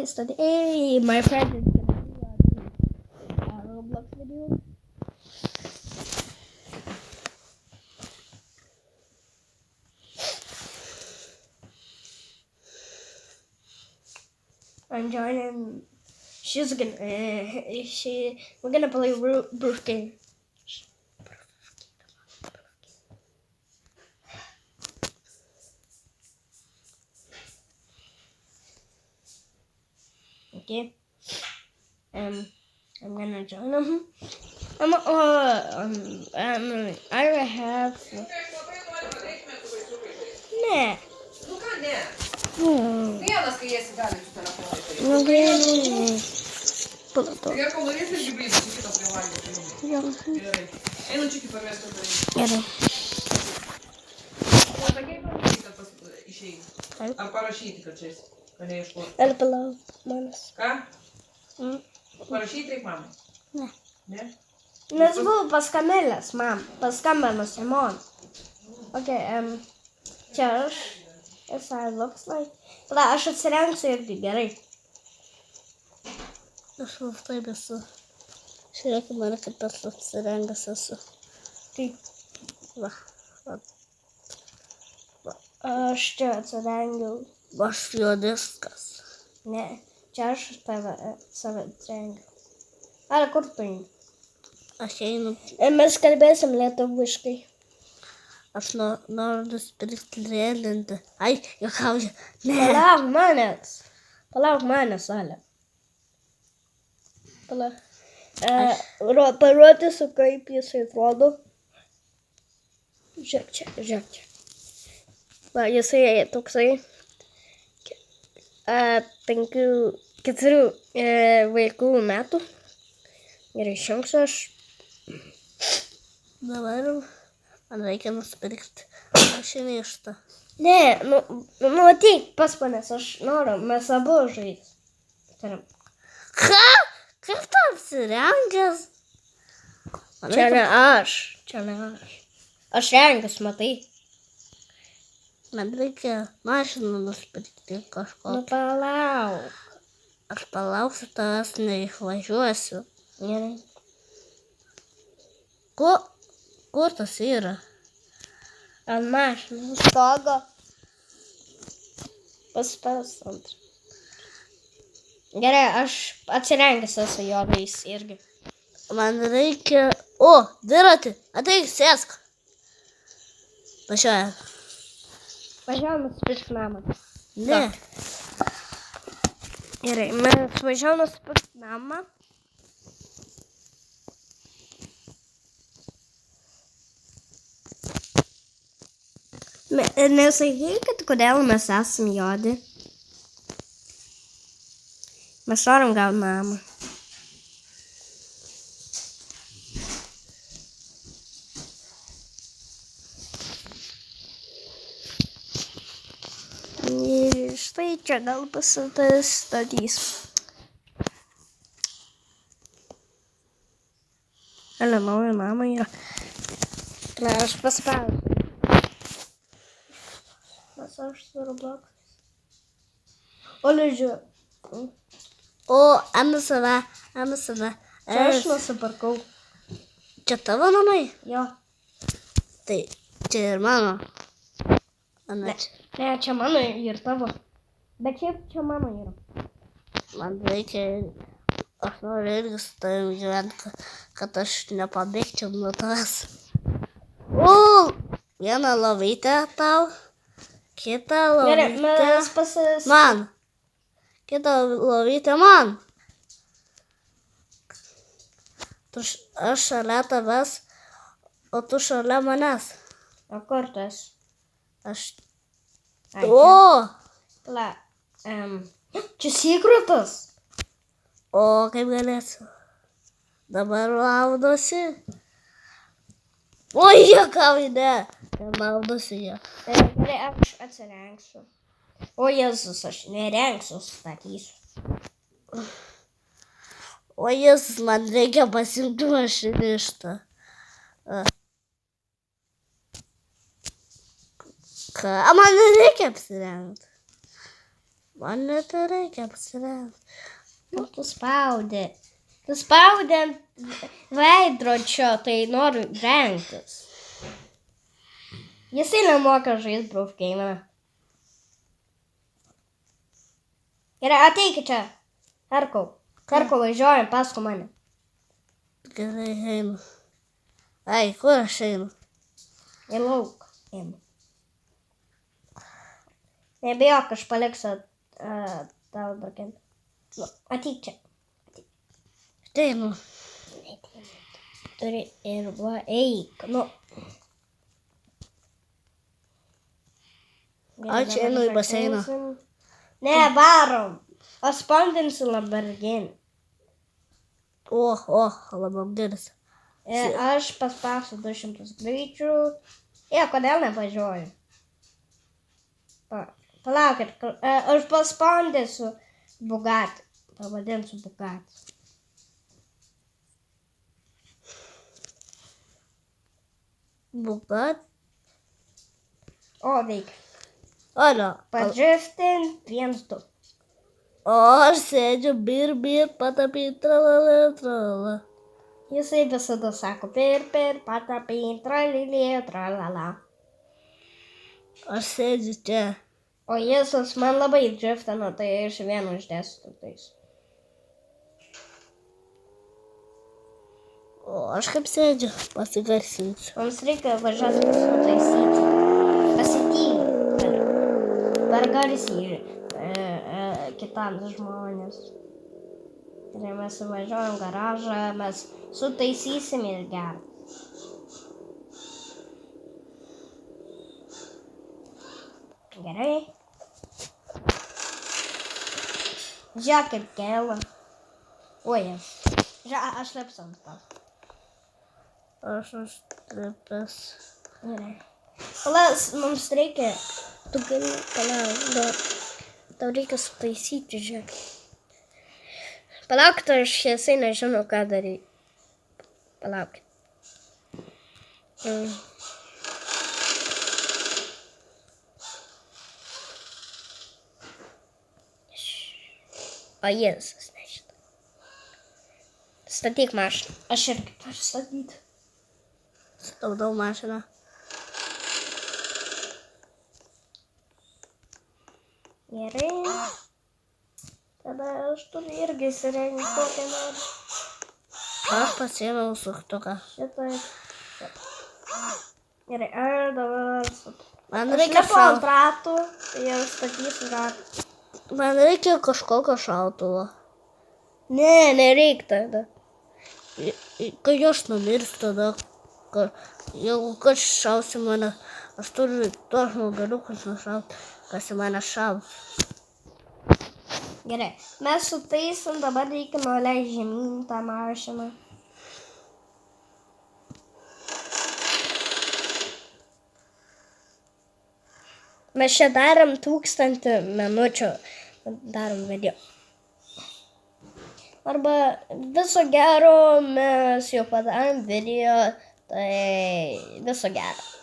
Today my friend is gonna do a Roblox video. I'm joining. We're gonna play Bruce game. Okay. I'm gonna join him. I have. Ne. Vienas, kai jie gali su telefonu. Nu, gerai. Palato. Ir kol norėsi irgi blizgį su kito privalgyti. Jo. Gerai. Einu čia iki pavėstų daryti. Gerai. O sakei pamatyti, kad išeini. Taip. Ar parašyti, kad čia esi. Kad neieškoti. Ar palauk manas. Ką? Parašyti reik mamai? Ne. Ne? Nes buvau paskambinęs, mam. Paskambino Simon. Okay, čia aš. As I looks like. Tada aš atsirengsiu irgi gerai. Aš taip esu. Žiūrėk, mane kaip aš apsirengęs esu. Taip. Va. Aš čia atsirengiau. Aš juodiskas. Ne, čia aš save atsirengiau. Ar kur tu eini? Aš einu. Mes kalbėsim lietuviškai. Aš noriu nusipirkti lėlinti. Ai, juokauju. Ne. Palauk manęs, Ale. Palauk. Parodysiu, kaip jisai atrodo. Žiūrėk čia. Va, jisai toksai 4 vaikų metų. Ir išjungsiu aš. Dabar man reikia nusipirkti mašinį iš to. Ne, nu ateik pas manęs, aš noriu, mes abu žaisim. Ką? Kaip tu apsirengęs? Čia ne aš. Aš rengiuos, matai. Man reikia mašiną nusipirkti kažko. Nu palauk. Aš palauksiu, tavęs neišvažiuosiu. Gerai. Kur tas yra? Ant mašinos stogo. Paspaus antrą. Gerai, aš atsirengęs esu jogais irgi. Man reikia... O, dviratį, ateik, sėsk. Važiuoja. Važiavam nusipirkti namą. Ne. Gerai, mes važiavam nusipirkti namą. Nesakykit, kodėl mes esam juodi. Mes norim gauti namą. Ir štai čia gal pasistatys. Ale naują namą yra. Na, aš paspausiu. Nes aš su Roblox'ais. O, leidžiu. O, Amsava. Čia aš nusipirkau. Čia tavo namai? Jo. Tai čia ir mano. Ne, čia mano ir tavo. Bet šiaip čia mano yra. Man reikia... Aš noriu irgi su tavim gyventi, kad aš nepabėgčiau nuo tavęs. O, vieną lovytę tau. Kitą Gerai, lovytę mes man. Kitą lovytę man. Aš šalia tavęs, o tu šalia manęs. O kur tu esi? Aš... Ai, O! La. Čia sekretas. O, kaip galėsiu. Dabar maudosi. Oi, juokauju, ne. Nemaudosi jie. Gerai, aš atsirengsiu. O, Jėzus, aš nerengsiu, statysiu. O, Jėzus, man reikia pasiimti mašiną iš to. Ką? Man reikia apsirengti. Man net reikia apsirengti. Kaip tu spaudi? Tu spaudi ant veidrodžio, tai noriu rengtis. Jisai nemoka žaisti braufkeiną. Gerai, ateik čia. Herkau, važiuojam paskui mane. Gerai, einu. Ai, kur aš einu? Į lauk. Einu. Nebijok, aš paliksiu tau drakinti. Ateik čia. Einu. Turi ir va, eik. Nu. Aš einu į baseiną. Ne, varom. Aš spandinsiu Lamborghini. Lamborghinis. Aš paspausiu 200 greičių. Kodėl nevažiuoju? Palaukit, aš paspandinsiu Bugatti. Pavadinsiu Bugatti. Bugatti? O, veikia. Ana. Padžiftint 1-2. O aš sėdžiu, bir, patapy, tralala. Jisai visada sako, patapy, tralala. Aš sėdžiu čia. O Jėzus man labai džiftino, tai iš vieno išdėsiu tais. O aš kaip sėdžiu, pasigarsinsiu. Mums reikia važiuoti pasitaisyti. Pasityli. Per garsiai kitam žmonės. Ir mes važiuojam garažą, mes sutaisysim ir gerą. Gerai. Žiūrėk kaip kėla. Ojas. Žiūrėk, aš lepsiu ant to. Aš užtripęs. Gerai. Palas, mums reikia. Tu gali palauk. Tau reikia sutaisyti, žiūrėk. Palauk, aš tiesiai nežinau, ką daryti. Palauk. O Jėzus nežinau. Statyk mašiną. Aš irgi turiu statyti. Stabdau mašiną. Gerai. Tada aš turiu irgi įsirengti kokią nors. Aš pasiėmiau suktuką. Šitaip. Gerai, aš dabar... Man Aš reikia lipu ant ratų, tai jau statysiu ratą. Man reikia kažkokio šautuvo. Ne, nereik tada. Kai aš numirsiu tada, jeigu kas šausi mane, aš turiu tuos žmogeliukus nušauti, kas į mane šaus. Gerai, mes sutaisim, dabar reikia nuleisti žemyn tą mašiną. Mes čia darom 1000 minučių, darom video. Arba viso gero mes jau padarėm video, tai viso gero.